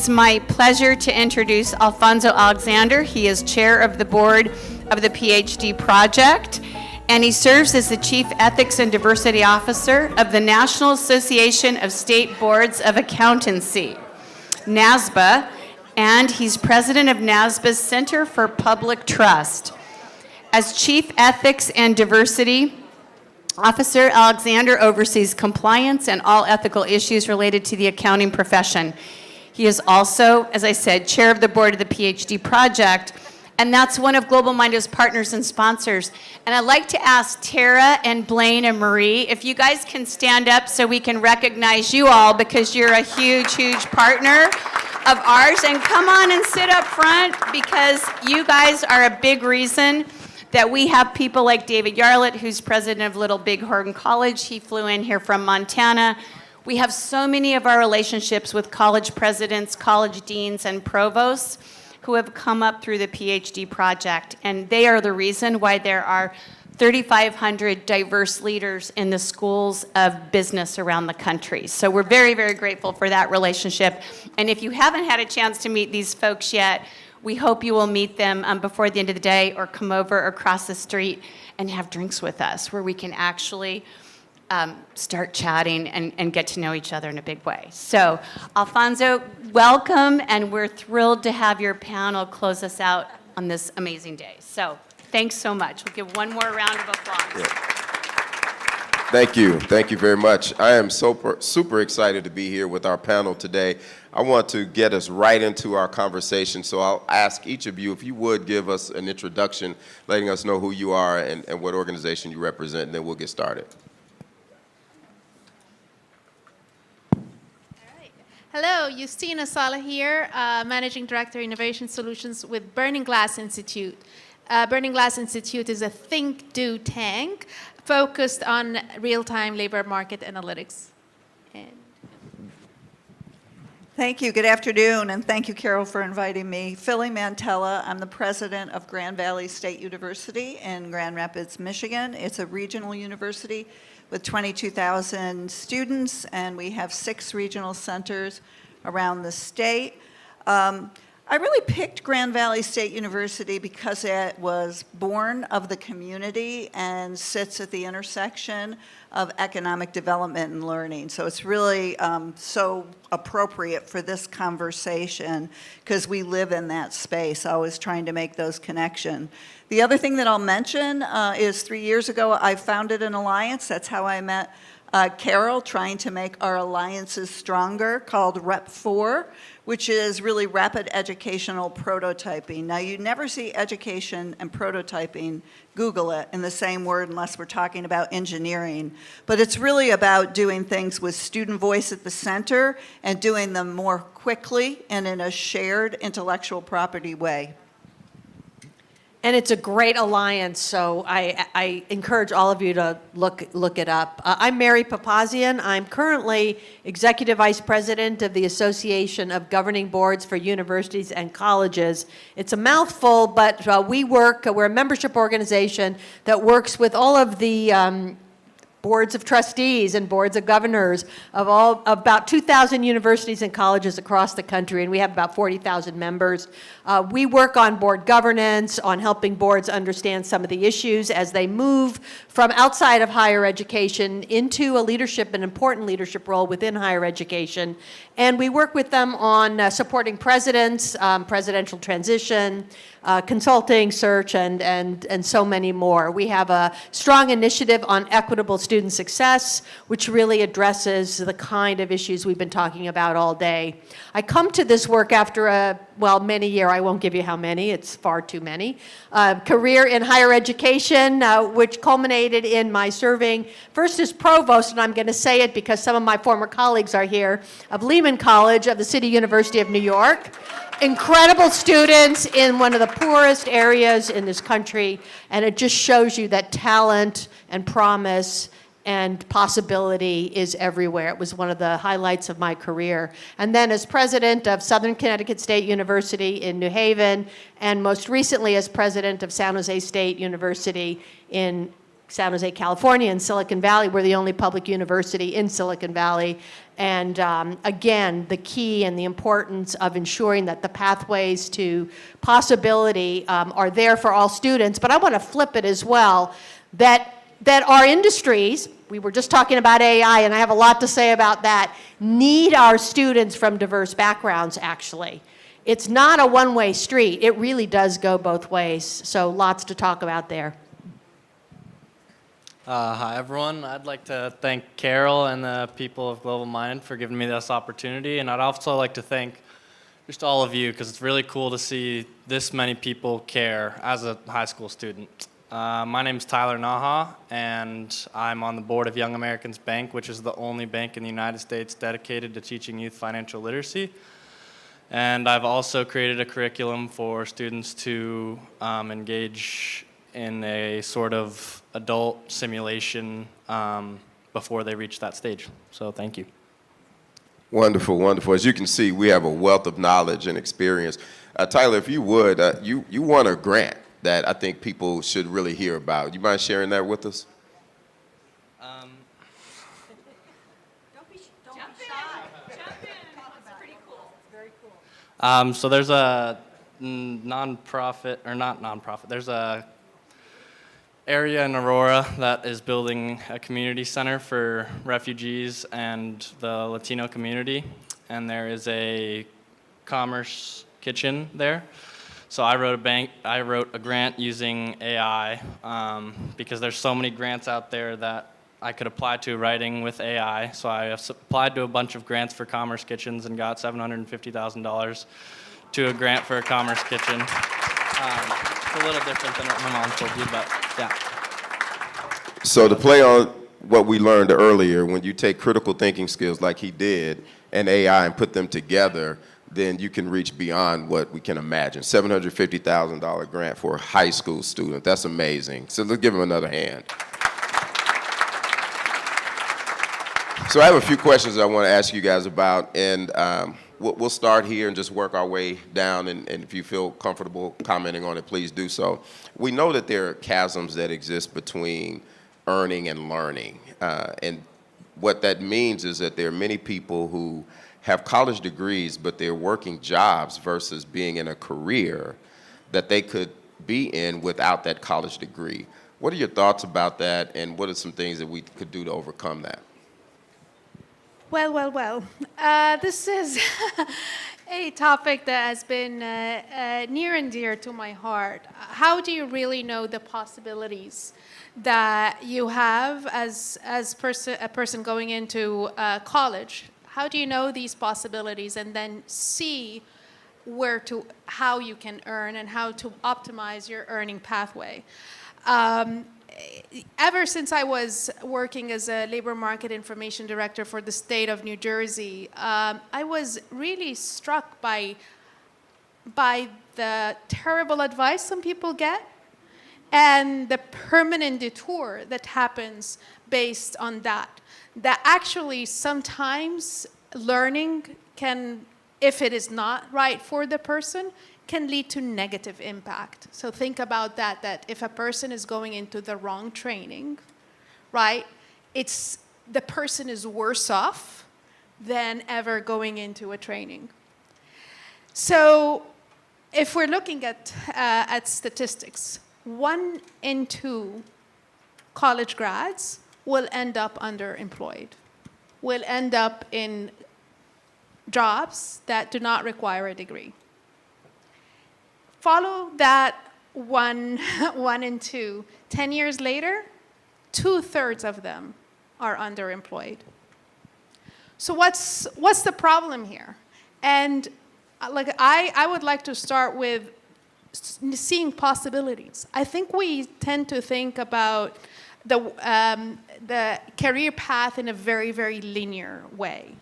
It's my pleasure to introduce Alfonzo Alexander. He is chair of the board of the PhD project, and he serves as the Chief Ethics and Diversity Officer of the National Association of State Boards of Accountancy, NASBA, and he's president of NASBA's Center for Public Trust. As Chief Ethics and Diversity Officer, Alexander oversees compliance and all ethical issues related to the accounting profession. He is also, as I said, chair of the board of the PhD project, and that's one of GlobalMindED's partners and sponsors. And I'd like to ask Tara and Blaine and Marie if you guys can stand up so we can recognize you all, because you're a huge, huge partner of ours. And come on and sit up front, because you guys are a big reason that we have people like David Yarlett, who's president of Little Bighorn College. He flew in here from Montana. We have so many of our relationships with college presidents, college deans, and provosts who have come up through the PhD project, and they are the reason why there are 3,500 diverse leaders in the schools of business around the country. So we're very, very grateful for that relationship. And if you haven't had a chance to meet these folks yet, we hope you will meet them before the end of the day, or come over or cross the street and have drinks with us, where we can actually start chatting and get to know each other in a big way. So, Alfonzo, welcome, and we're thrilled to have your panel close us out on this amazing day. So, thanks so much. We'll give one more round of applause. Yeah. Thank you. Thank you very much. I am super excited to be here with our panel today. I want to get us right into our conversation, so I'll ask each of you if you would give us an introduction, letting us know who you are and what organization you represent, and then we'll get started. Hello, Yustina, Saleh here, Managing Director, Innovation Solutions with Burning Glass Institute. Burning Glass Institute is a think, do tank focused on real-time labor market analytics. Thank you. Good afternoon, and thank you, Carol, for inviting me. Philomena, I'm the president of Grand Valley State University in Grand Rapids, Michigan. It's a regional university with 22,000 students, and we have 6 regional centers around the state. I really picked Grand Valley State University because it was born of the community and sits at the intersection of economic development and learning. So it's really so appropriate for this conversation, because we live in that space, always trying to make those connections. The other thing that I'll mention is 3 years ago, I founded an alliance. That's how I met Carol, trying to make our alliances stronger, called Rep4, which is really rapid educational prototyping. Now, you never see education and prototyping, Google it, in the same word unless we're talking about engineering. But it's really about doing things with student voice at the center and doing them more quickly and in a shared intellectual property way. And it's a great alliance, so I encourage all of you to look it up. I'm Mary Papazian. I'm currently Executive Vice President of the Association of Governing Boards for Universities and Colleges. It's a mouthful, but we're a membership organization that works with all of the boards of trustees and boards of governors of about 2,000 universities and colleges across the country, and we have about 40,000 members. We work on board governance, on helping boards understand some of the issues as they move from outside of higher education into an important leadership role within higher education. And we work with them on supporting presidents, presidential transition, consulting, search, and so many more. We have a strong initiative on equitable student success, which really addresses the kind of issues we've been talking about all day. I come to this work after many years, I won't give you how many, it's far too many, career in higher education, which culminated in my serving first as provost, and I'm going to say it because some of my former colleagues are here, of Lehman College of the City University of New York. Incredible students in one of the poorest areas in this country, and it just shows you that talent and promise and possibility is everywhere. It was one of the highlights of my career. And then as president of Southern Connecticut State University in New Haven, and most recently as president of San Jose State University in San Jose, California, in Silicon Valley. We're the only public university in Silicon Valley. And again, the key and the importance of ensuring that the pathways to possibility are there for all students. But I want to flip it as well, that our industries, we were just talking about AI, and I have a lot to say about that, need our students from diverse backgrounds, actually. It's not a one-way street. It really does go both ways. So lots to talk about there. Hi, everyone. I'd like to thank Carol and the people of GlobalMindED for giving me this opportunity. And I'd also like to thank just all of you, because it's really cool to see this many people care as a high school student. My name is Tyler Naha, and I'm on the board of Young Americans Bank, which is the only bank in the United States dedicated to teaching youth financial literacy. And I've also created a curriculum for students to engage in a sort of adult simulation before they reach that stage. So thank you. Wonderful, wonderful. As you can see, we have a wealth of knowledge and experience. Tyler, if you would, you won a grant that I think people should really hear about. You mind sharing that with us? So there's a nonprofit, or not nonprofit, there's a area in Aurora that is building a community center for refugees and the Latino community, and there is a commerce kitchen there. So I wrote a grant using AI because there's so many grants out there that I could apply to writing with AI. So I applied to a bunch of grants for commerce kitchens and got $750,000 to a grant for a commerce kitchen. It's a little different than what my mom told you, but yeah. So to play on what we learned earlier, when you take critical thinking skills like he did and AI and put them together, then you can reach beyond what we can imagine. $750,000 grant for a high school student. That's amazing. So let's give him another hand. So I have a few questions I want to ask you guys about, and we'll start here and just work our way down, and if you feel comfortable commenting on it, please do so. We know that there are chasms that exist between earning and learning, and what that means is that there are many people who have college degrees, but they're working jobs versus being in a career that they could be in without that college degree. What are your thoughts about that, and what are some things that we could do to overcome that? Well. This is a topic that has been near and dear to my heart. How do you really know the possibilities that you have as a person going into college? How do you know these possibilities and then see how you can earn and how to optimize your earning pathway? Ever since I was working as a labor market information director for the state of New Jersey, I was really struck by the terrible advice some people get and the permanent detour that happens based on that. That actually sometimes learning can, if it is not right for the person, can lead to negative impact. So think about that if a person is going into the wrong training, right, the person is worse off than ever going into a training. So if we're looking at statistics, 1 in 2 college grads will end up underemployed, will end up in jobs that do not require a degree. Follow that 1 in 2. 10 years later, 2/3 of them are underemployed. So what's the problem here? And I would like to start with seeing possibilities. I think we tend to think about the career path in a very, very linear way.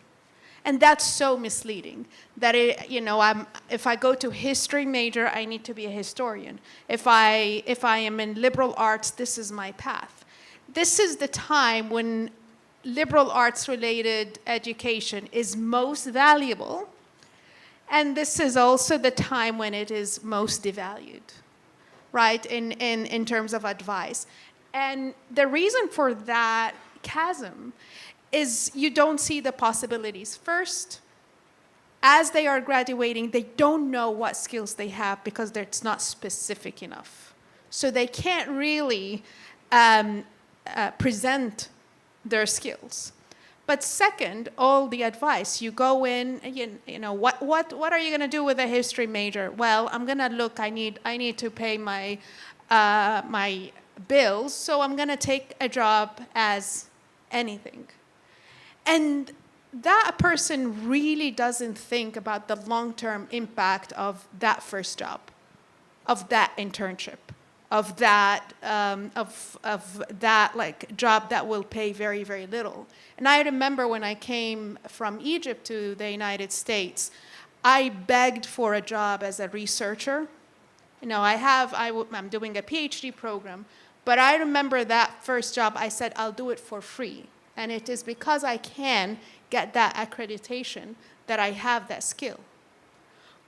And that's so misleading that if I go to history major, I need to be a historian. If I am in liberal arts, this is my path. This is the time when liberal arts related education is most valuable, and this is also the time when it is most devalued, right, in terms of advice. And the reason for that chasm is you don't see the possibilities. First, as they are graduating, they don't know what skills they have because it's not specific enough. So they can't really present their skills. But second, all the advice, you go in, you know, what are you going to do with a history major? Well, I'm going to look, I need to pay my my bills, so I'm going to take a job as anything. And that person really doesn't think about the long-term impact of that first job, of that internship, of that like job that will pay very, very little. And I remember when I came from Egypt to the United States, I begged for a job as a researcher. You know, I'm doing a PhD program, but I remember that first job, I said, I'll do it for free. And it is because I can get that accreditation that I have that skill.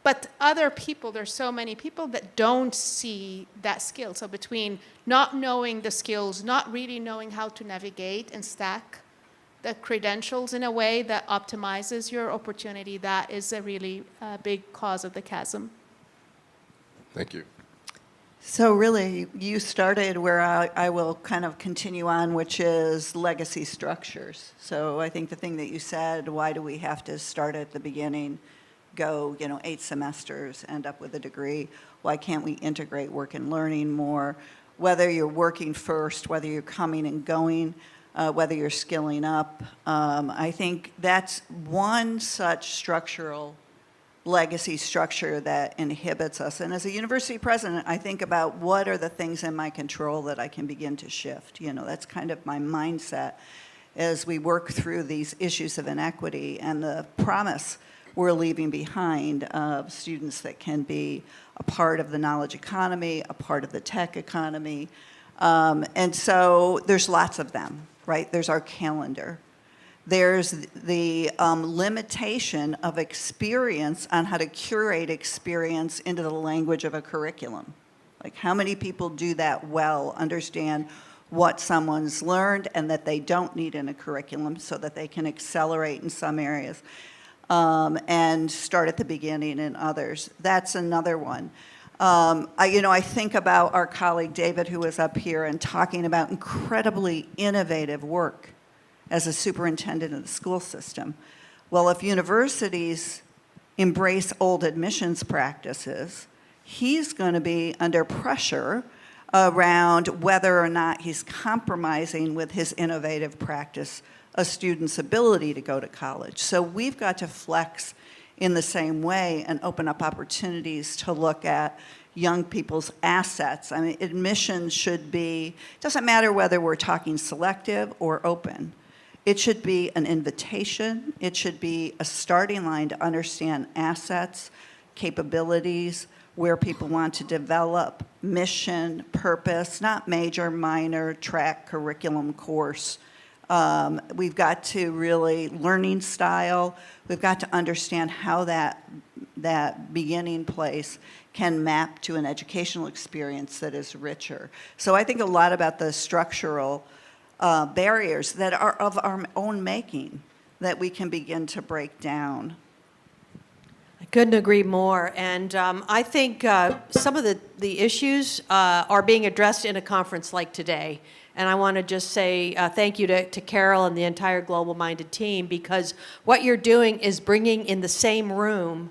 But other people, there's so many people that don't see that skill. So between not knowing the skills, not really knowing how to navigate and stack the credentials in a way that optimizes your opportunity, that is a really big cause of the chasm. Thank you. So really, you started where I will kind of continue on, which is legacy structures. So I think the thing that you said, why do we have to start at the beginning, go 8 semesters, end up with a degree? Why can't we integrate work and learning more? Whether you're working first, whether you're coming and going, whether you're skilling up. I think that's one such structural legacy structure that inhibits us. And as a university president, I think about what are the things in my control that I can begin to shift. That's kind of my mindset as we work through these issues of inequity and the promise we're leaving behind of students that can be a part of the knowledge economy, a part of the tech economy. And so there's lots of them, right? There's our calendar. There's the limitation of experience on how to curate experience into the language of a curriculum. Like how many people do that well, understand what someone's learned and that they don't need in a curriculum so that they can accelerate in some areas and start at the beginning in others. That's another one. I think about our colleague David, who was up here and talking about incredibly innovative work as a superintendent of the school system. Well, if universities embrace old admissions practices, he's going to be under pressure around whether or not he's compromising with his innovative practice a student's ability to go to college. So we've got to flex in the same way and open up opportunities to look at young people's assets. I mean, admissions should be, doesn't matter whether we're talking selective or open. It should be an invitation. It should be a starting line to understand assets, capabilities, where people want to develop, mission, purpose, not major, minor, track, curriculum, course. We've got to really, learning style, we've got to understand how that beginning place can map to an educational experience that is richer. So I think a lot about the structural barriers that are of our own making that we can begin to break down. I couldn't agree more. And I think some of the issues are being addressed in a conference like today. And I want to just say thank you to Carol and the entire GlobalMindED team, because what you're doing is bringing in the same room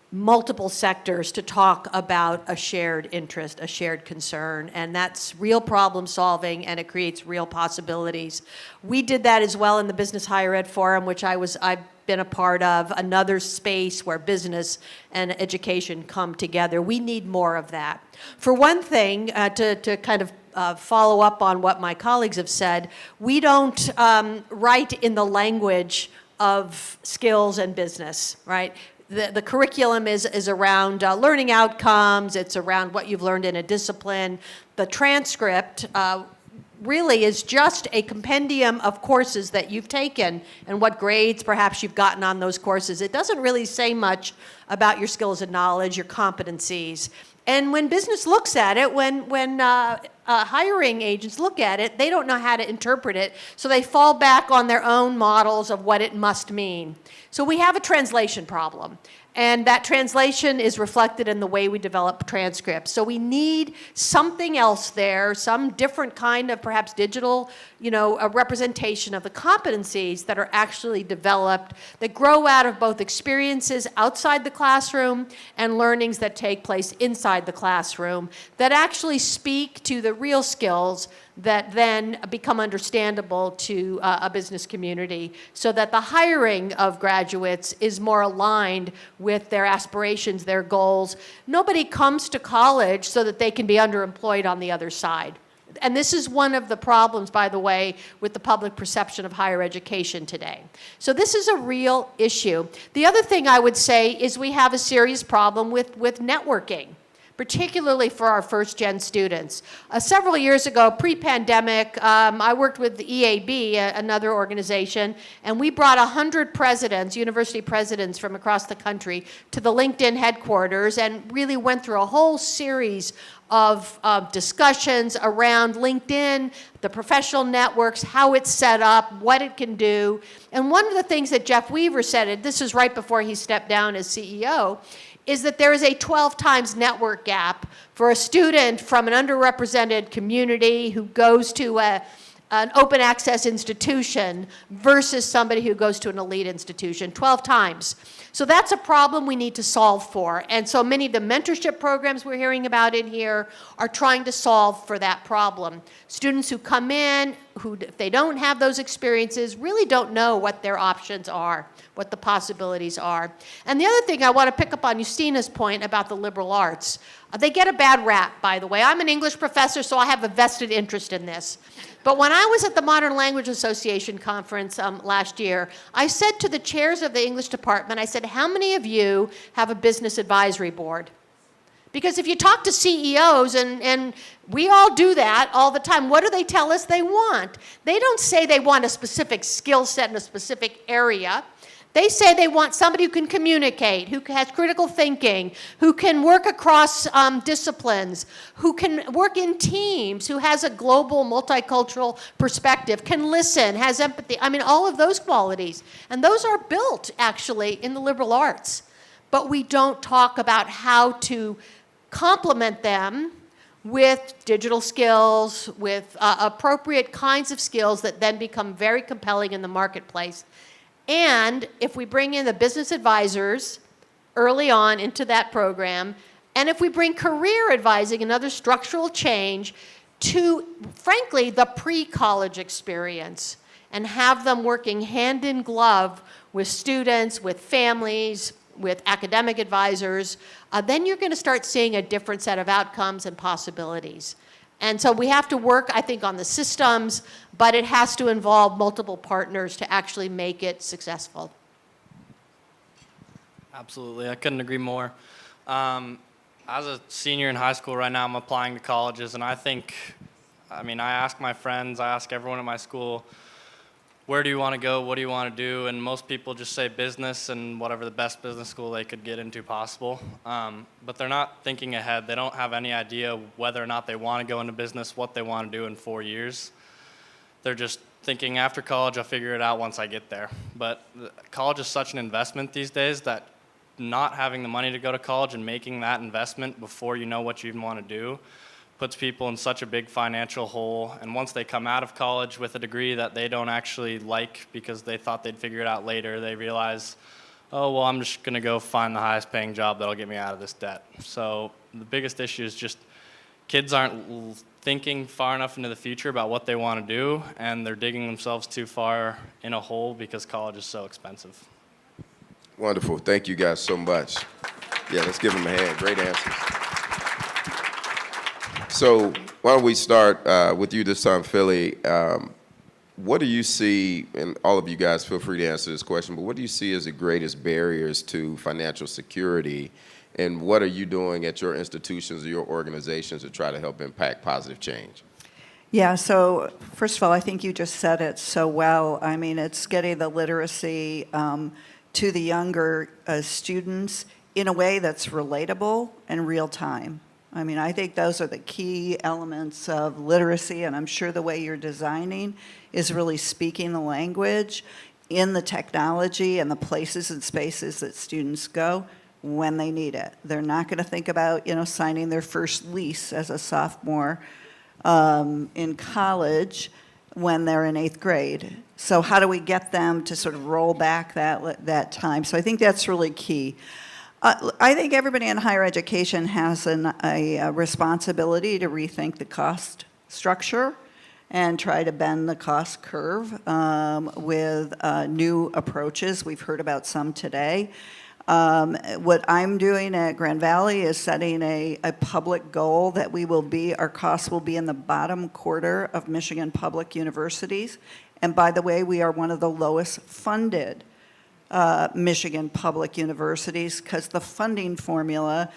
multiple sectors to talk about a shared interest, a shared concern, and that's real problem solving, and it creates real possibilities. We did that as well in the Business Higher Ed Forum, which I've been a part of, another space where business and education come together. We need more of that. For one thing, to kind of follow up on what my colleagues have said, we don't write in the language of skills and business, right? The curriculum is around learning outcomes. It's around what you've learned in a discipline. The transcript, really is just a compendium of courses that you've taken and what grades perhaps you've gotten on those courses. It doesn't really say much about your skills and knowledge, your competencies. And when business looks at it, when hiring agents look at it, they don't know how to interpret it, so they fall back on their own models of what it must mean. So we have a translation problem. And that translation is reflected in the way we develop transcripts. So we need something else there, some different kind of perhaps digital, a representation of the competencies that are actually developed, that grow out of both experiences outside the classroom and learnings that take place inside the classroom, that actually speak to the real skills that then become understandable to a business community, so that the hiring of graduates is more aligned with their aspirations, their goals. Nobody comes to college so that they can be underemployed on the other side. And this is one of the problems, by the way, with the public perception of higher education today. So this is a real issue. The other thing I would say is we have a serious problem with networking, particularly for our first-gen students. Several years ago, pre-pandemic, I worked with the EAB, another organization, and we brought 100 presidents, university presidents from across the country, to the LinkedIn headquarters and really went through a whole series of discussions around LinkedIn, the professional networks, how it's set up, what it can do. And one of the things that Jeff Weaver said, and this is right before he stepped down as CEO, is that there is a 12 times network gap for a student from an underrepresented community who goes to an open access institution versus somebody who goes to an elite institution, 12 times. So that's a problem we need to solve for. And so many of the mentorship programs we're hearing about in here are trying to solve for that problem. Students who come in, who, if they don't have those experiences, really don't know what their options are, what the possibilities are. And the other thing I want to pick up on Yustina's point about the liberal arts. They get a bad rap, by the way. I'm an English professor, so I have a vested interest in this. But when I was at the Modern Language Association conference last year, I said to the chairs of the English department, I said, how many of you have a business advisory board? Because if you talk to CEOs, and we all do that all the time, what do they tell us they want? They don't say they want a specific skill set in a specific area. They say they want somebody who can communicate, who has critical thinking, who can work across disciplines, who can work in teams, who has a global, multicultural perspective, can listen, has empathy. I mean, all of those qualities. And those are built, actually, in the liberal arts. But we don't talk about how to complement them with digital skills, with appropriate kinds of skills that then become very compelling in the marketplace. And if we bring in the business advisors early on into that program, and if we bring career advising, another structural change, to, frankly, the pre-college experience, and have them working hand in glove with students, with families, with academic advisors, then you're going to start seeing a different set of outcomes and possibilities. And so we have to work, I think, on the systems, but it has to involve multiple partners to actually make it successful. Absolutely, I couldn't agree more. As a senior in high school right now, I'm applying to colleges, and I ask my friends, I ask everyone at my school, where do you want to go, what do you want to do, and most people just say business and whatever the best business school they could get into possible. But they're not thinking ahead. They don't have any idea whether or not they want to go into business, what they want to do in 4 years. They're just thinking, after college, I'll figure it out once I get there. But college is such an investment these days that not having the money to go to college and making that investment before you know what you even want to do puts people in such a big financial hole. And once they come out of college with a degree that they don't actually like because they thought they'd figure it out later, they realize, oh, well, I'm just going to go find the highest paying job that'll get me out of this debt. So the biggest issue is just kids aren't thinking far enough into the future about what they want to do, and they're digging themselves too far in a hole because college is so expensive. Wonderful. Thank you guys so much. Yeah, let's give them a hand. Great answers. So why don't we start with you this time, Philly. What do you see, and all of you guys feel free to answer this question, but what do you see as the greatest barriers to financial security, and what are you doing at your institutions or your organizations to try to help impact positive change? Yeah, so first of all, I think you just said it so well. I mean, it's getting the literacy to the younger students in a way that's relatable and real time. I mean, I think those are the key elements of literacy, and I'm sure the way you're designing is really speaking the language in the technology and the places and spaces that students go when they need it. They're not going to think about, signing their first lease as a sophomore in college when they're in 8th grade. So how do we get them to sort of roll back that time? So I think that's really key. I think everybody in higher education has a responsibility to rethink the cost structure and try to bend the cost curve with new approaches. We've heard about some today. What I'm doing at Grand Valley is setting a public goal that our costs will be in the bottom quarter of Michigan public universities. And by the way, we are one of the lowest funded Michigan public universities because the funding formula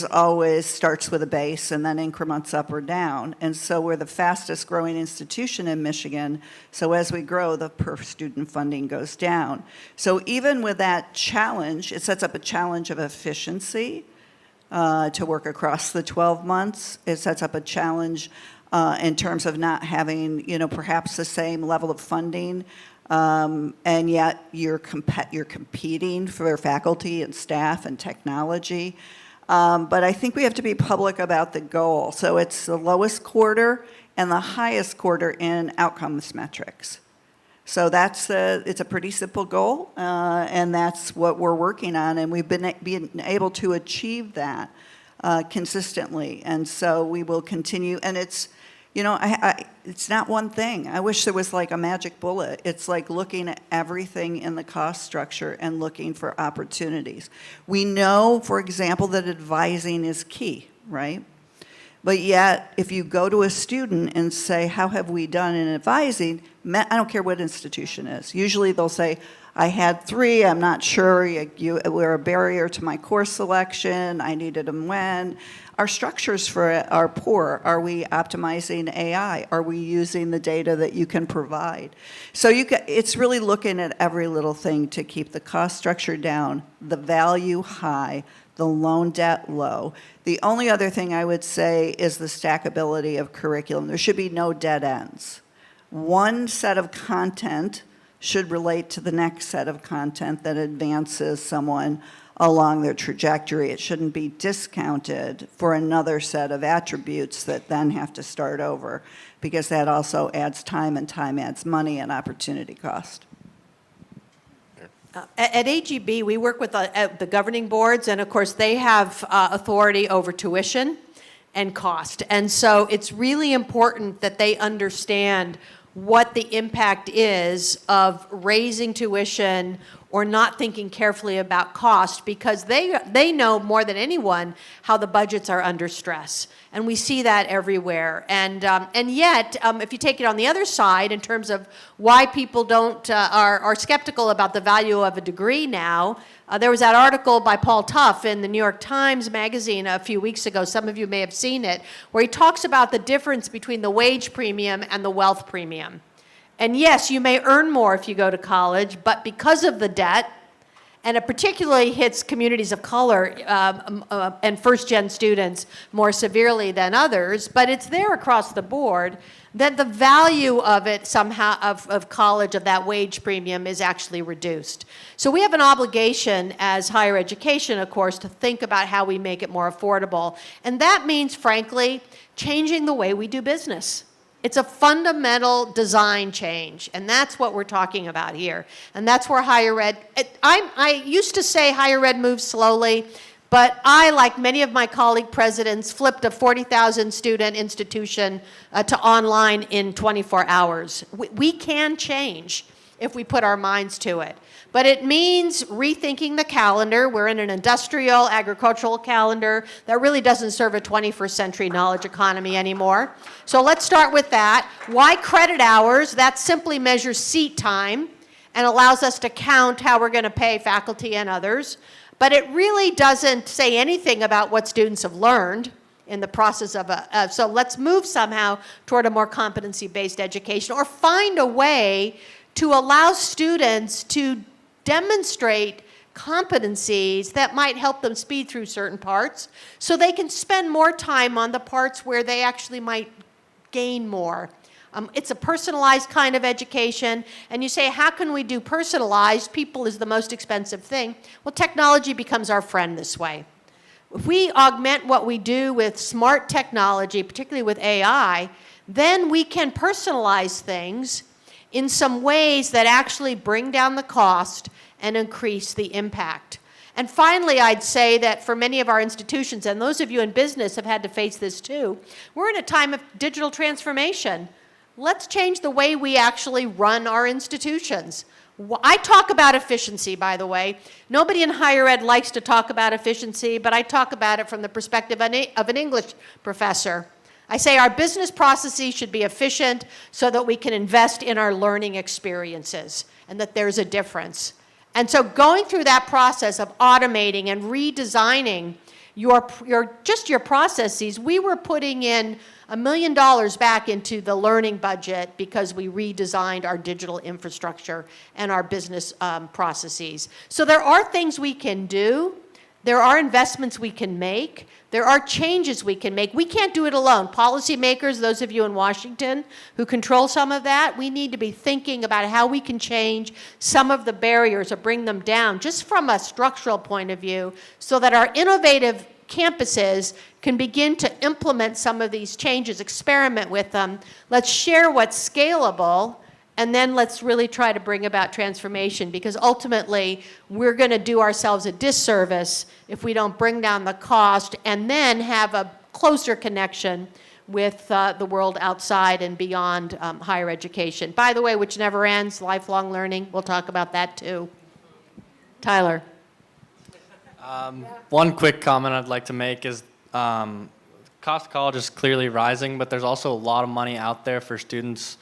always starts with a base and then increments up or down. And so we're the fastest growing institution in Michigan. So as we grow, the per student funding goes down. So even with that challenge, it sets up a challenge of efficiency to work across the 12 months. It sets up a challenge in terms of not having, perhaps the same level of funding, and yet you're competing for faculty and staff and technology. But I think we have to be public about the goal. So it's the lowest quarter and the highest quarter in outcomes metrics. So it's a pretty simple goal, and that's what we're working on. And we've been able to achieve that consistently. And so we will continue. And it's, it's not one thing. I wish there was like a magic bullet. It's like looking at everything in the cost structure and looking for opportunities. We know, for example, that advising is key, right? But yet, if you go to a student and say, how have we done in advising, I don't care what institution it is. Usually they'll say, I had 3, I'm not sure, you were a barrier to my course selection, I needed them when. Our structures are poor. Are we optimizing AI? Are we using the data that you can provide? So it's really looking at every little thing to keep the cost structure down, the value high, the loan debt low. The only other thing I would say is the stackability of curriculum. There should be no dead ends. One set of content should relate to the next set of content that advances someone along their trajectory. It shouldn't be discounted for another set of attributes that then have to start over, because that also adds time, and time adds money and opportunity cost. At AGB, we work with the governing boards, and of course they have authority over tuition and cost. And so it's really important that they understand what the impact is of raising tuition or not thinking carefully about cost, because they know more than anyone how the budgets are under stress. And we see that everywhere. And yet, if you take it on the other side in terms of why people are skeptical about the value of a degree now, there was that article by Paul Tuff in the New York Times Magazine a few weeks ago, some of you may have seen it, where he talks about the difference between the wage premium and the wealth premium. And yes, you may earn more if you go to college, but because of the debt, and it particularly hits communities of color and first-gen students more severely than others, but it's there across the board, that the value of it somehow, of college, of that wage premium, is actually reduced. So we have an obligation as higher education, of course, to think about how we make it more affordable. And that means, frankly, changing the way we do business. It's a fundamental design change, and that's what we're talking about here. And that's where higher ed, I used to say higher ed moves slowly, but I, like many of my colleague presidents, flipped a 40,000 student institution to online in 24 hours. We can change if we put our minds to it. But it means rethinking the calendar. We're in an industrial, agricultural calendar that really doesn't serve a 21st century knowledge economy anymore. So let's start with that. Why credit hours? That simply measures seat time and allows us to count how we're going to pay faculty and others. But it really doesn't say anything about what students have learned. in the process of so let's move somehow toward a more competency-based education, or find a way to allow students to demonstrate competencies that might help them speed through certain parts so they can spend more time on the parts where they actually might gain more. It's a personalized kind of education, and you say, how can we do personalized? People is the most expensive thing. Well, technology becomes our friend this way. If we augment what we do with smart technology, particularly with AI, then we can personalize things in some ways that actually bring down the cost and increase the impact. And finally, I'd say that for many of our institutions, and those of you in business have had to face this too, we're in a time of digital transformation. Let's change the way we actually run our institutions. I talk about efficiency, by the way. Nobody in higher ed likes to talk about efficiency, but I talk about it from the perspective of an English professor. I say our business processes should be efficient so that we can invest in our learning experiences, and that there's a difference. And so going through that process of automating and redesigning your processes, we were putting in $1 million back into the learning budget because we redesigned our digital infrastructure and our business processes. So there are things we can do. There are investments we can make. There are changes we can make. We can't do it alone. Policymakers, those of you in Washington who control some of that, we need to be thinking about how we can change some of the barriers or bring them down just from a structural point of view so that our innovative campuses can begin to implement some of these changes, experiment with them. Let's share what's scalable, and then let's really try to bring about transformation, because ultimately we're going to do ourselves a disservice if we don't bring down the cost and then have a closer connection with the world outside and beyond higher education. By the way, which never ends, lifelong learning. We'll talk about that too. Tyler. One quick comment I'd like to make is cost of college is clearly rising, but there's also a lot of money out there for students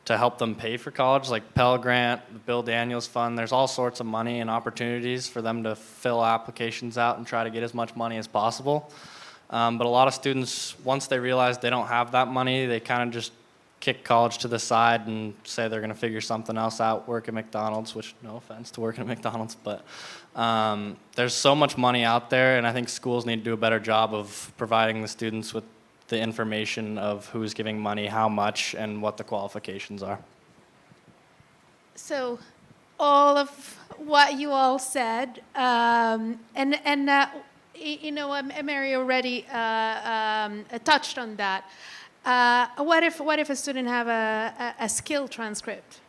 to help them pay for college, like Pell Grant, the Bill Daniels Fund. There's all sorts of money and opportunities for them to fill applications out and try to get as much money as possible. But a lot of students, once they realize they don't have that money, they kind of just kick college to the side and say they're going to figure something else out, work at McDonald's, which no offense to working at McDonald's, but there's so much money out there, and I think schools need to do a better job of providing the students with the information of who's giving money, how much, and what the qualifications are. So all of what you all said, Mary already touched on that. What if a student have a skill transcript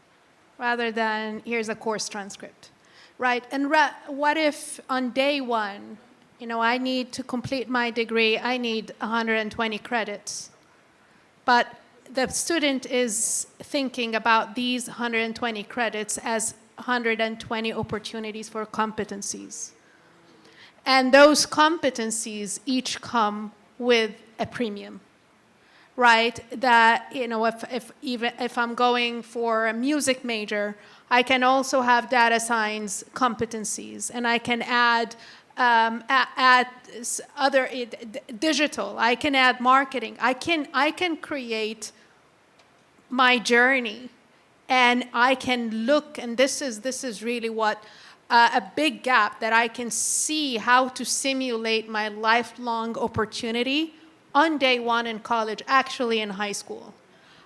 rather than here's a course transcript, right? And what if on day one, I need to complete my degree, I need 120 credits, but the student is thinking about these 120 credits as 120 opportunities for competencies. And those competencies each come with a premium, right? That, if I'm going for a music major, I can also have data science competencies, and I can add other digital. I can add marketing. I can create my journey, and I can look. And this is really what a big gap that I can see how to simulate my lifelong opportunity on day one in college, actually in high school.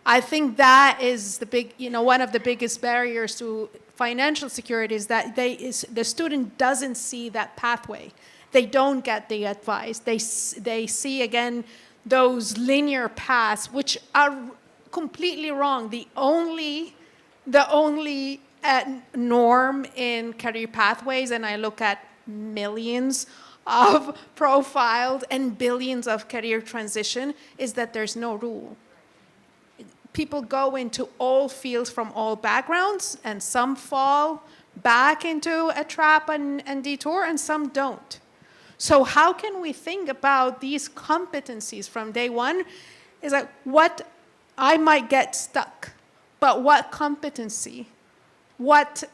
I think that is the big, one of the biggest barriers to financial security is that the student doesn't see that pathway. They don't get the advice. They see, again, those linear paths, which are completely wrong. The only norm in career pathways, and I look at millions of profiles and billions of career transition, is that there's no rule. People go into all fields from all backgrounds, and some fall back into a trap and detour, and some don't. So how can we think about these competencies from day one? Is like, what I might get stuck, but what competency? What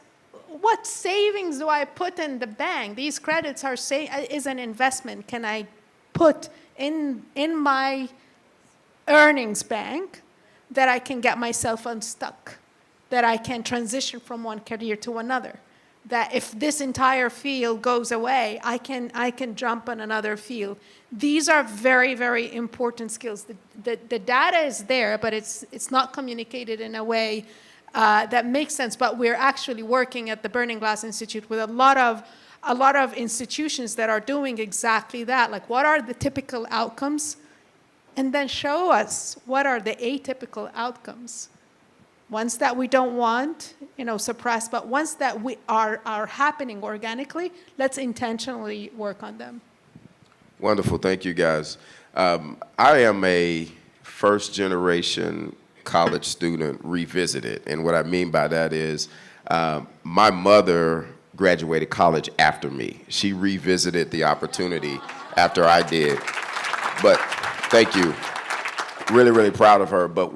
savings do I put in the bank? These credits is an investment. Can I put in my earnings bank that I can get myself unstuck, that I can transition from one career to another, that if this entire field goes away, I can jump on another field. These are very, very important skills. The data is there, but it's not communicated in a way that makes sense. But we're actually working at the Burning Glass Institute with a lot of institutions that are doing exactly that. Like, what are the typical outcomes? And then show us what are the atypical outcomes. Ones that we don't want, suppress, but ones that we are happening organically, let's intentionally work on them. Wonderful. Thank you, guys. I am a first-generation college student revisited. And what I mean by that is my mother graduated college after me. She revisited the opportunity after I did. But thank you. Really, really proud of her. But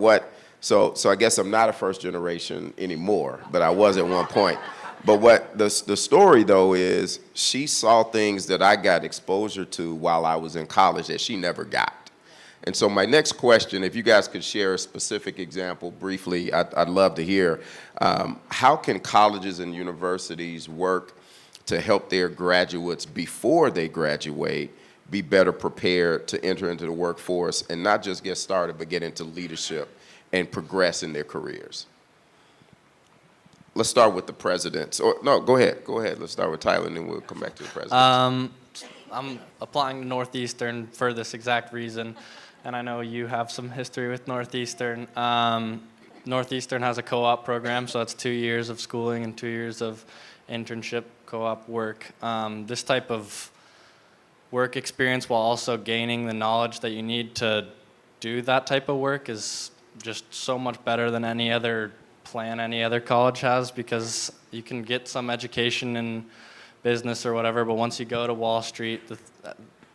so I guess I'm not a first generation anymore, but I was at one point. But what the story, though, is she saw things that I got exposure to while I was in college that she never got. And so my next question, if you guys could share a specific example briefly, I'd love to hear. How can colleges and universities work to help their graduates before they graduate be better prepared to enter into the workforce and not just get started, but get into leadership and progress in their careers? Let's start with the presidents. Or no, go ahead. Let's start with Tyler, and then we'll come back to the presidents. I'm applying to Northeastern for this exact reason, and I know you have some history with Northeastern. Northeastern has a co-op program, so it's 2 years of schooling and 2 years of internship co-op work. This type of work experience, while also gaining the knowledge that you need to do that type of work, is just so much better than any other plan any other college has, because you can get some education in business or whatever, but once you go to Wall Street,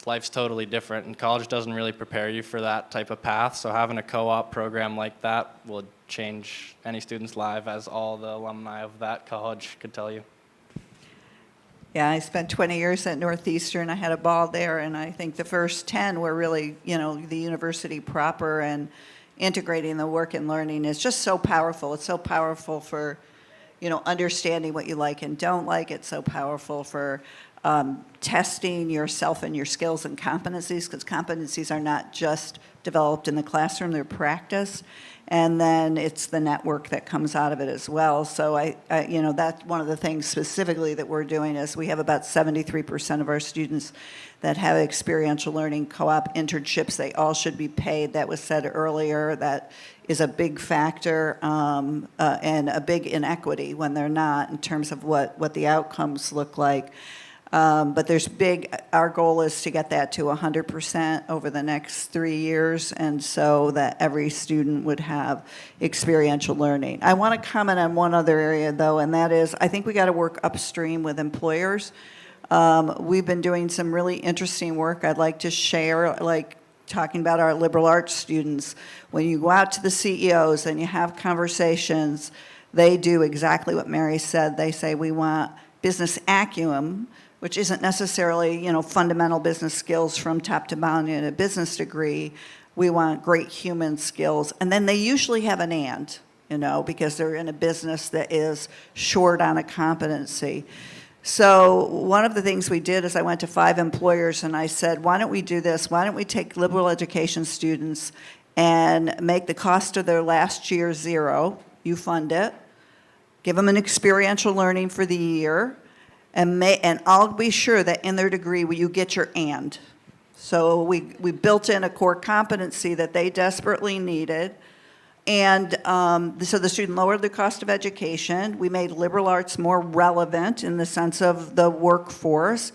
life's totally different, and college doesn't really prepare you for that type of path. So having a co-op program like that will change any student's life, as all the alumni of that college could tell you. Yeah, I spent 20 years at Northeastern. I had a ball there, and I think the first 10 were really, the university proper, and integrating the work and learning is just so powerful. It's so powerful for, understanding what you like and don't like. It's so powerful for testing yourself and your skills and competencies, because competencies are not just developed in the classroom, they're practiced. And then it's the network that comes out of it as well. So that's one of the things specifically that we're doing is we have about 73% of our students that have experiential learning co-op internships. They all should be paid. That was said earlier. That is a big factor and a big inequity when they're not, in terms of what the outcomes look like. But our goal is to get that to 100% over the next 3 years, and so that every student would have experiential learning. I want to comment on one other area, though, and that is, I think we got to work upstream with employers. We've been doing some really interesting work I'd like to share, like talking about our liberal arts students. When you go out to the CEOs and you have conversations, they do exactly what Mary said. They say, we want business acumen, which isn't necessarily, fundamental business skills from top to bottom in a business degree. We want great human skills. And then they usually have an and, because they're in a business that is short on a competency. So one of the things we did is I went to 5 employers and I said, why don't we do this? Why don't we take liberal education students and make the cost of their last year zero? You fund it. Give them an experiential learning for the year. And I'll be sure that in their degree you get your and. So we built in a core competency that they desperately needed. And so the student lowered the cost of education. We made liberal arts more relevant in the sense of the workforce.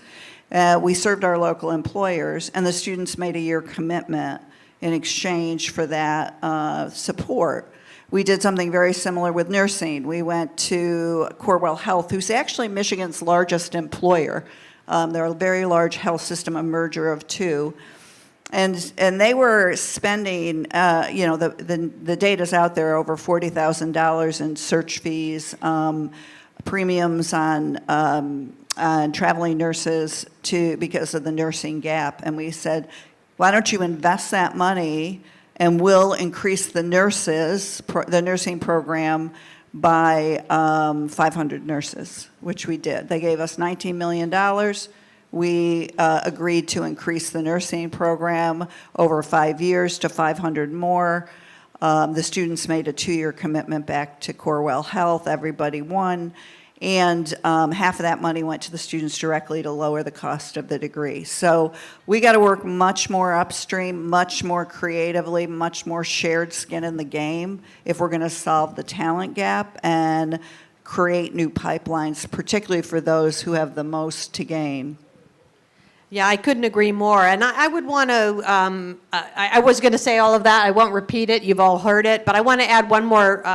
We served our local employers, and the students made a year commitment in exchange for that support. We did something very similar with nursing. We went to Corewell Health, who's actually Michigan's largest employer. They're a very large health system, a merger of 2. And they were spending, the data's out there, over $40,000 in search fees, premiums on traveling nurses because of the nursing gap. And we said, why don't you invest that money and we'll increase the nursing program by 500 nurses, which we did. They gave us $19 million. We agreed to increase the nursing program over 5 years to 500 more. The students made a 2-year commitment back to Corewell Health. Everybody won. And half of that money went to the students directly to lower the cost of the degree. So we got to work much more upstream, much more creatively, much more shared skin in the game if we're going to solve the talent gap and create new pipelines, particularly for those who have the most to gain. Yeah, I couldn't agree more. And I would want to, I was going to say all of that. I won't repeat it. You've all heard it. But I want to add one more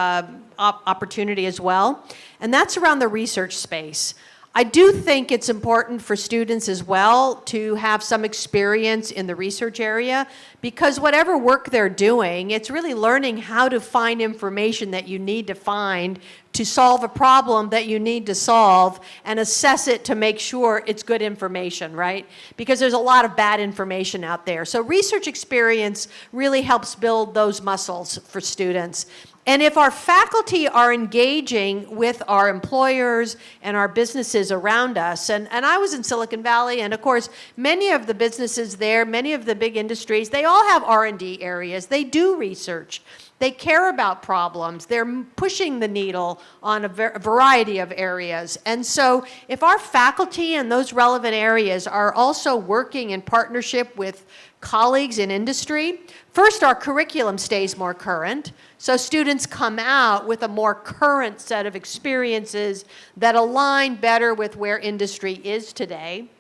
opportunity as well, and that's around the research space. I do think it's important for students as well to have some experience in the research area, because whatever work they're doing, it's really learning how to find information that you need to find to solve a problem that you need to solve and assess it to make sure it's good information, right? Because there's a lot of bad information out there. So research experience really helps build those muscles for students. And if our faculty are engaging with our employers and our businesses around us, and I was in Silicon Valley, and of course, many of the businesses there, many of the big industries, they all have R&D areas. They do research. They care about problems. They're pushing the needle on a variety of areas. And so if our faculty in those relevant areas are also working in partnership with colleagues in industry, first, our curriculum stays more current. So students come out with a more current set of experiences that align better with where industry is today.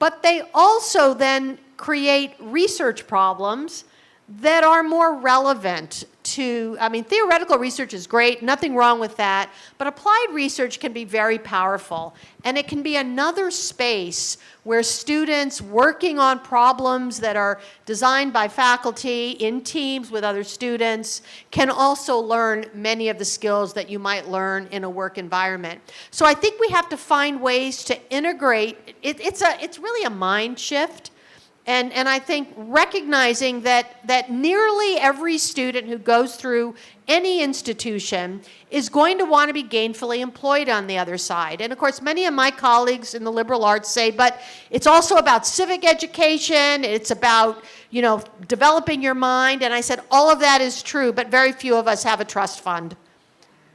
But they also then create research problems that are more relevant to, I mean, theoretical research is great, nothing wrong with that, but applied research can be very powerful. And it can be another space where students working on problems that are designed by faculty in teams with other students can also learn many of the skills that you might learn in a work environment. So I think we have to find ways to integrate, it's really a mind shift. And I think recognizing that nearly every student who goes through any institution is going to want to be gainfully employed on the other side. And of course, many of my colleagues in the liberal arts say, but it's also about civic education, it's about, developing your mind. And I said, all of that is true, but very few of us have a trust fund.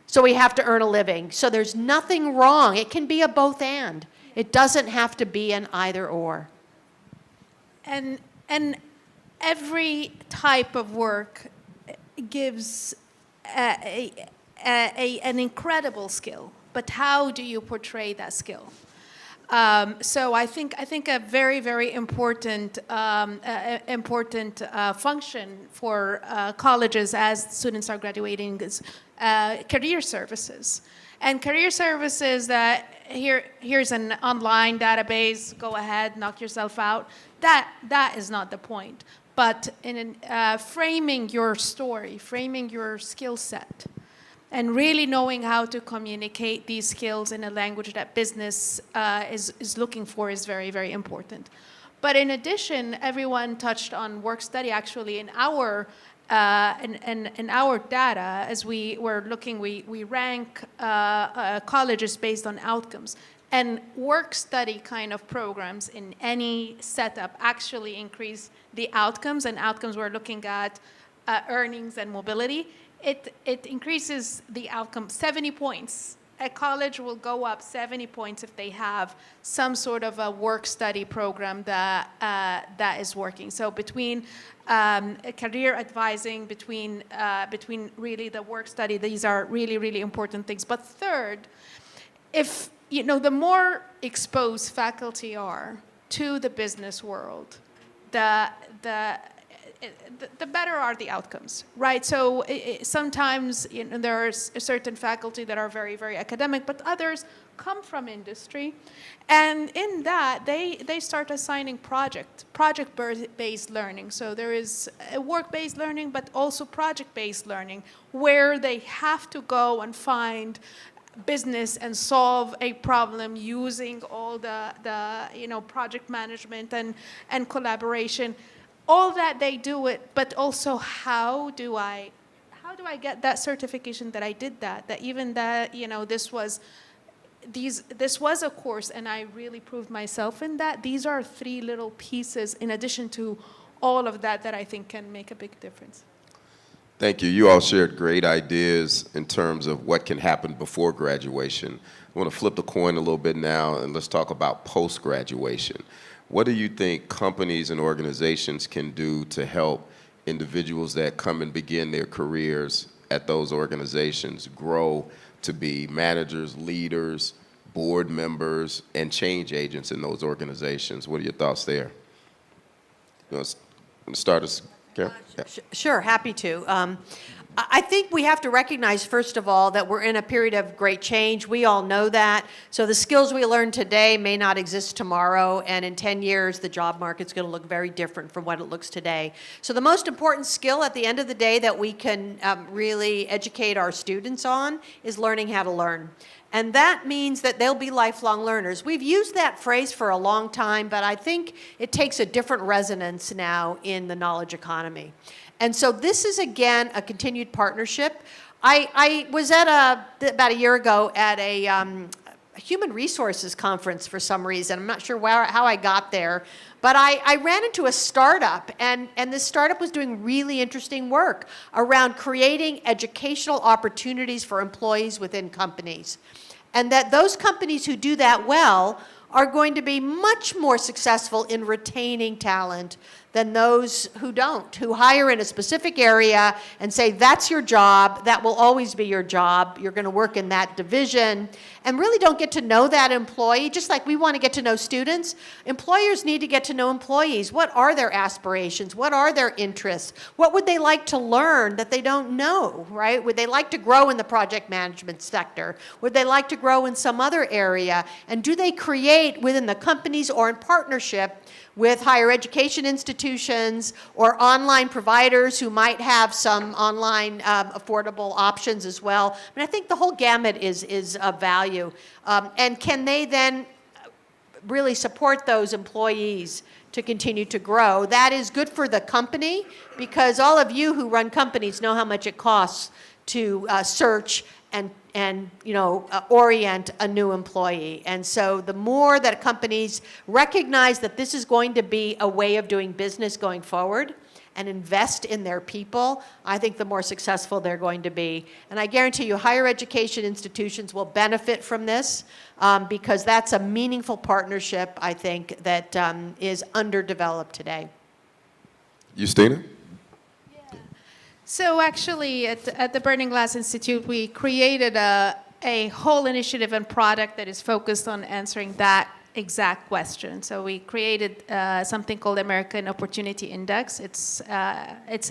So we have to earn a living. So there's nothing wrong. It can be a both and. It doesn't have to be an either or. And every type of work gives an incredible skill, but how do you portray that skill? So I think a very, very important function for colleges as students are graduating is career services. And career services that here's an online database, go ahead, knock yourself out. That is not the point. But in framing your story, framing your skill set, and really knowing how to communicate these skills in a language that business is looking for is very, very important. But in addition, everyone touched on work study. Actually, in our data, as we were looking, we rank colleges based on outcomes. And work study kind of programs in any setup actually increase the outcomes, and outcomes we're looking at earnings and mobility. It increases the outcome 70 points. A college will go up 70 points if they have some sort of a work study program that is working. So between career advising, between really the work study, these are really, really important things. But third, if the more exposed faculty are to the business world, the better are the outcomes, right? So sometimes there are certain faculty that are very, very academic, but others come from industry. And in that, they start assigning project-based learning. So there is a work-based learning, but also project-based learning, where they have to go and find business and solve a problem using all the project management and collaboration. All that they do it, but also how do I get that certification that I did that even that, this was a course and I really proved myself in that. These are 3 little pieces in addition to all of that I think can make a big difference. Thank you. You all shared great ideas in terms of what can happen before graduation. I want to flip the coin a little bit now, and let's talk about post-graduation. What do you think companies and organizations can do to help individuals that come and begin their careers at those organizations grow to be managers, leaders, board members, and change agents in those organizations? What are your thoughts there? You want to start us, Karen? Yeah. Sure, happy to. I think we have to recognize, first of all, that we're in a period of great change. We all know that. So the skills we learn today may not exist tomorrow, and in 10 years, the job market's going to look very different from what it looks today. So the most important skill at the end of the day that we can really educate our students on is learning how to learn. And that means that they'll be lifelong learners. We've used that phrase for a long time, but I think it takes a different resonance now in the knowledge economy. And so this is, again, a continued partnership. I was about a year ago at a human resources conference for some reason. I'm not sure how I got there. But I ran into a startup, and this startup was doing really interesting work around creating educational opportunities for employees within companies. And that those companies who do that well are going to be much more successful in retaining talent than those who don't, who hire in a specific area and say, that's your job, that will always be your job, you're going to work in that division, and really don't get to know that employee. Just like we want to get to know students, employers need to get to know employees. What are their aspirations? What are their interests? What would they like to learn that they don't know, right? Would they like to grow in the project management sector? Would they like to grow in some other area? And do they create within the companies or in partnership with higher education institutions or online providers who might have some online affordable options as well? I mean, I think the whole gamut is of value. And can they then really support those employees to continue to grow? That is good for the company, because all of you who run companies know how much it costs to search and orient a new employee. And so the more that companies recognize that this is going to be a way of doing business going forward and invest in their people, I think the more successful they're going to be. And I guarantee you higher education institutions will benefit from this because that's a meaningful partnership, I think, that is underdeveloped today. Yustina? So actually, at the Burning Glass Institute, we created a whole initiative and product that is focused on answering that exact question. So we created something called American Opportunity Index. It's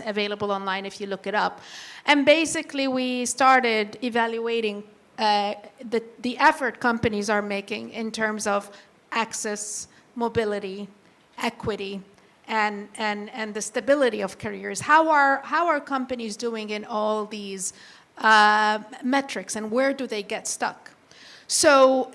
available online if you look it up. And basically, we started evaluating the effort companies are making in terms of access, mobility, equity, and the stability of careers. How are companies doing in all these metrics, and where do they get stuck? So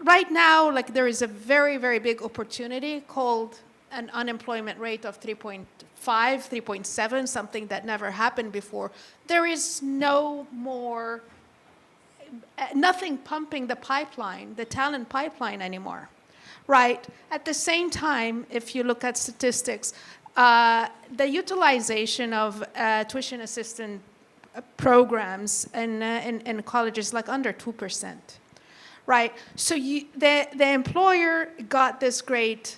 right now, like, there is a very, very big opportunity called an unemployment rate of 3.5, 3.7, something that never happened before. There is nothing pumping the pipeline, the talent pipeline anymore. Right. At the same time, if you look at statistics, the utilization of tuition assistance programs in colleges is like under 2%. Right. So the employer got this great,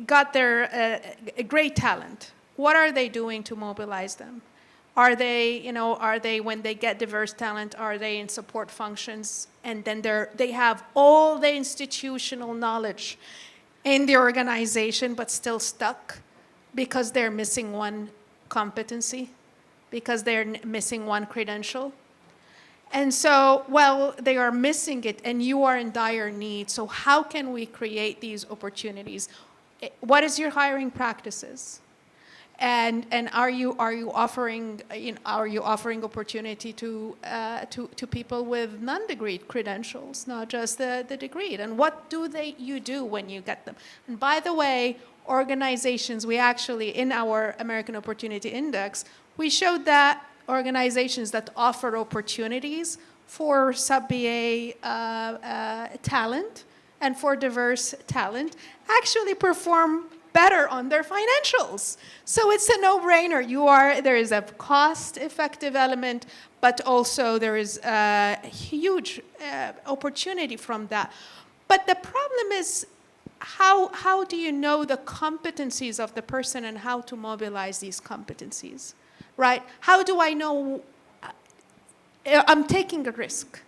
got their great talent. What are they doing to mobilize them? Are they, when they get diverse talent, are they in support functions? And then they have all the institutional knowledge in the organization, but still stuck because they're missing one competency, because they're missing one credential. And so, well, they are missing it, and you are in dire need. So how can we create these opportunities? What is your hiring practices? And are you offering opportunity to people with non-degree credentials, not just the degree? And what do you do when you get them? And by the way, organizations, we actually, in our American Opportunity Index, we showed that organizations that offer opportunities for sub-BA talent and for diverse talent actually perform better on their financials. So it's a no-brainer. There is a cost-effective element, but also there is a huge opportunity from that. But the problem is, how do you know the competencies of the person and how to mobilize these competencies, right? How do I know I'm taking a risk?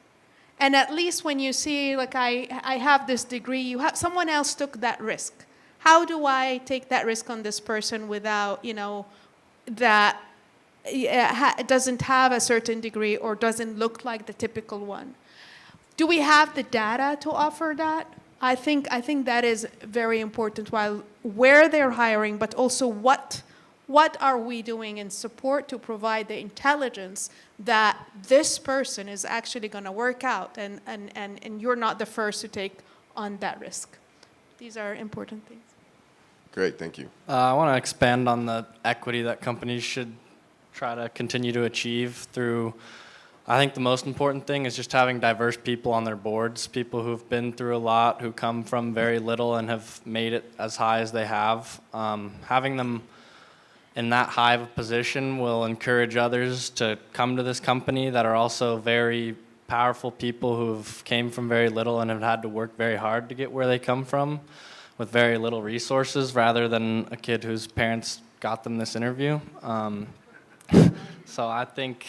And at least when you see, like, I have this degree, someone else took that risk. How do I take that risk on this person without, that doesn't have a certain degree or doesn't look like the typical one? Do we have the data to offer that? I think that is very important, while where they're hiring, but also what are we doing in support to provide the intelligence that this person is actually going to work out, and you're not the first to take on that risk. These are important things. Great, thank you. I want to expand on the equity that companies should try to continue to achieve through, I think the most important thing is just having diverse people on their boards, people who've been through a lot, who come from very little and have made it as high as they have. Having them in that high of a position will encourage others to come to this company that are also very powerful people who've came from very little and have had to work very hard to get where they come from, with very little resources, rather than a kid whose parents got them this interview. So I think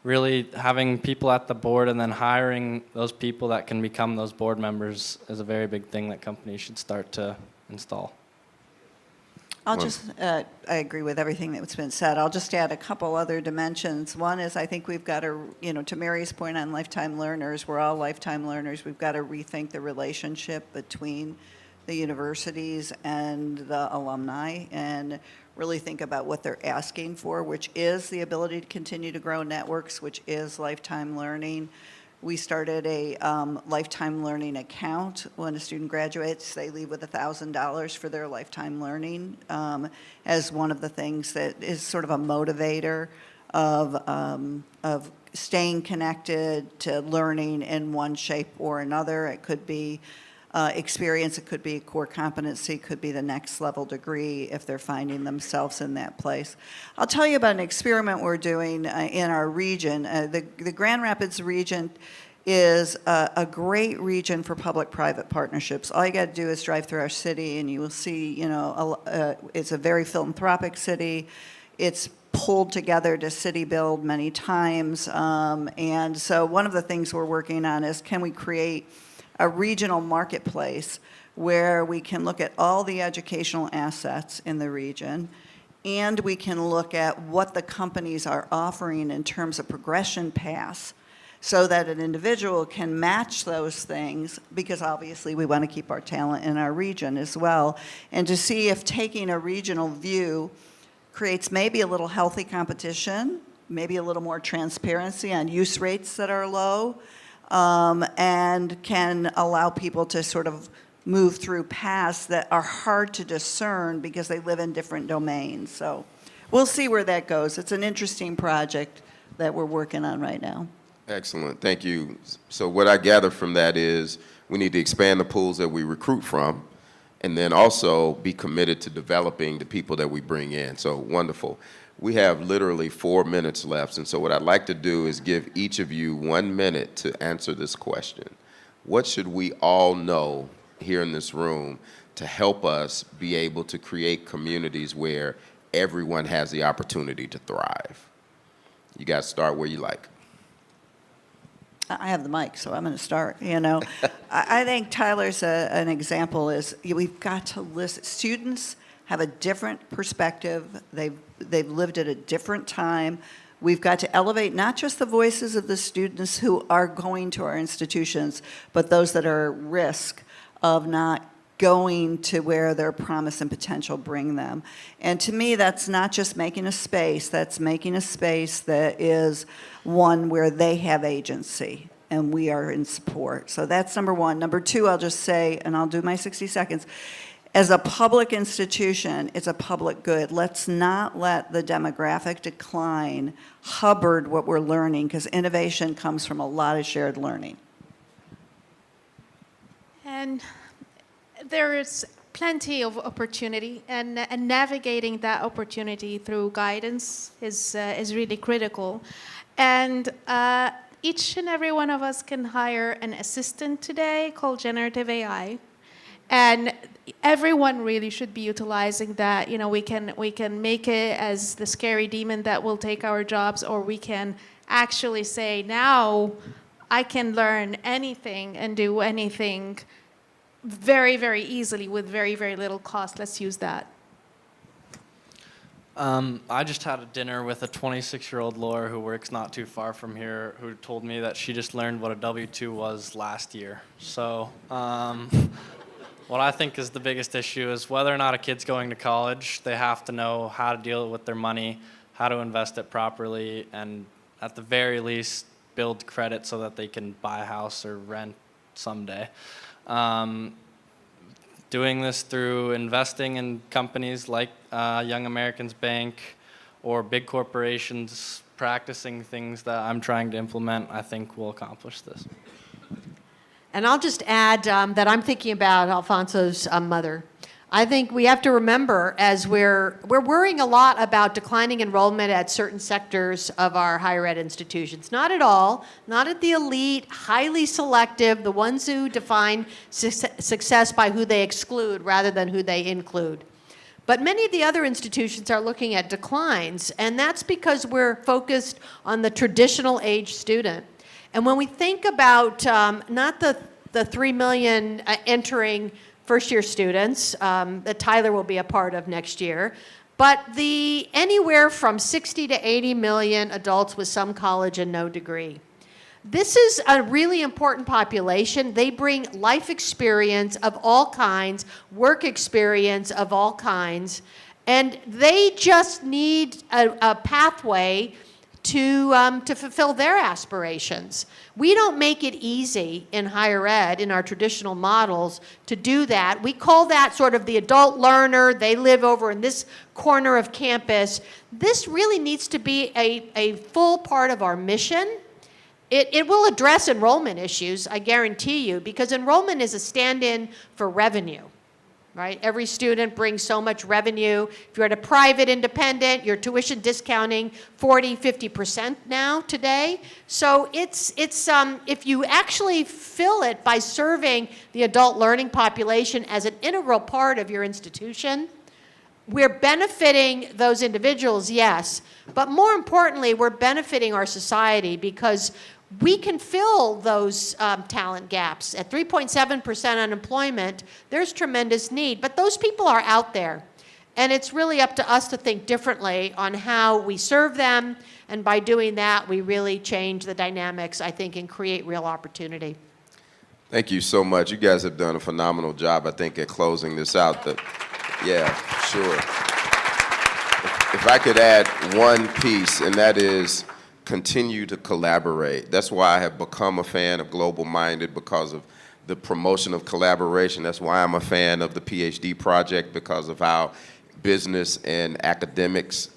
really having people at the board and then hiring those people that can become those board members is a very big thing that companies should start to install. I agree with everything that's been said. I'll just add a couple other dimensions. One is, I think we've got to Mary's point on lifetime learners, we're all lifetime learners. We've got to rethink the relationship between the universities and the alumni and really think about what they're asking for, which is the ability to continue to grow networks, which is lifetime learning. We started a lifetime learning account. When a student graduates, they leave with $1,000 for their lifetime learning as one of the things that is sort of a motivator of staying connected to learning in one shape or another. It could be experience, it could be core competency, could be the next level degree if they're finding themselves in that place. I'll tell you about an experiment we're doing in our region. The Grand Rapids region is a great region for public-private partnerships. All you got to do is drive through our city and you will see, it's a very philanthropic city. It's pulled together to city build many times. And so one of the things we're working on is, can we create a regional marketplace where we can look at all the educational assets in the region, and we can look at what the companies are offering in terms of progression paths, so that an individual can match those things, because obviously we want to keep our talent in our region as well, and to see if taking a regional view creates maybe a little healthy competition, maybe a little more transparency on use rates that are low, and can allow people to sort of move through paths that are hard to discern because they live in different domains. So we'll see where that goes. It's an interesting project that we're working on right now. Excellent, thank you. So what I gather from that is we need to expand the pools that we recruit from, and then also be committed to developing the people that we bring in. So wonderful. We have literally 4 minutes left, and so what I'd like to do is give each of you 1 minute to answer this question. What should we all know here in this room to help us be able to create communities where everyone has the opportunity to thrive? You guys start where you like. I have the mic, so I'm going to start. I think Tyler's an example. Is we've got to listen. Students have a different perspective. They've lived at a different time. We've got to elevate not just the voices of the students who are going to our institutions, but those that are at risk of not going to where their promise and potential bring them. And to me, that's not just making a space, that's making a space that is one where they have agency and we are in support. So that's number one. Number two, I'll just say, and I'll do my 60 seconds, as a public institution, it's a public good. Let's not let the demographic decline hubbard what we're learning, because innovation comes from a lot of shared learning. And there is plenty of opportunity, and navigating that opportunity through guidance is really critical. And each and every one of us can hire an assistant today called generative AI. And everyone really should be utilizing that. You know, we can make it as the scary demon that will take our jobs, or we can actually say, now I can learn anything and do anything very, very easily with very, very little cost. Let's use that. I just had a dinner with a 26-year-old lawyer who works not too far from here, who told me that she just learned what a W-2 was last year. So what I think is the biggest issue is whether or not a kid's going to college, they have to know how to deal with their money, how to invest it properly, and at the very least, build credit so that they can buy a house or rent someday. Doing this through investing in companies like Young Americans Bank or big corporations, practicing things that I'm trying to implement, I think will accomplish this. And I'll just add that I'm thinking about Alfonso's mother. I think we have to remember, as we're worrying a lot about declining enrollment at certain sectors of our higher ed institutions. Not at all, not at the elite, highly selective, the ones who define success by who they exclude rather than who they include. But many of the other institutions are looking at declines, and that's because we're focused on the traditional age student. And when we think about not the 3 million entering first-year students that Tyler will be a part of next year, but the anywhere from 60 to 80 million adults with some college and no degree. This is a really important population. They bring life experience of all kinds, work experience of all kinds, and they just need a pathway to fulfill their aspirations. We don't make it easy in higher ed, in our traditional models, to do that. We call that sort of the adult learner. They live over in this corner of campus. This really needs to be a full part of our mission. It will address enrollment issues, I guarantee you, because enrollment is a stand-in for revenue. Right? Every student brings so much revenue. If you're at a private independent, your tuition discounting 40, 50% now today. So it's if you actually fill it by serving the adult learning population as an integral part of your institution, we're benefiting those individuals, yes, but more importantly, we're benefiting our society because we can fill those talent gaps. At 3.7% unemployment, there's tremendous need, but those people are out there. And it's really up to us to think differently on how we serve them, and by doing that, we really change the dynamics, I think, and create real opportunity. Thank you so much. You guys have done a phenomenal job, I think, at closing this out. Yeah, sure. If I could add one piece, and that is continue to collaborate. That's why I have become a fan of GlobalMindED, because of the promotion of collaboration. That's why I'm a fan of the PhD project, because of how business and academics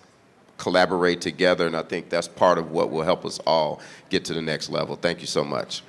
collaborate together, and I think that's part of what will help us all get to the next level. Thank you so much.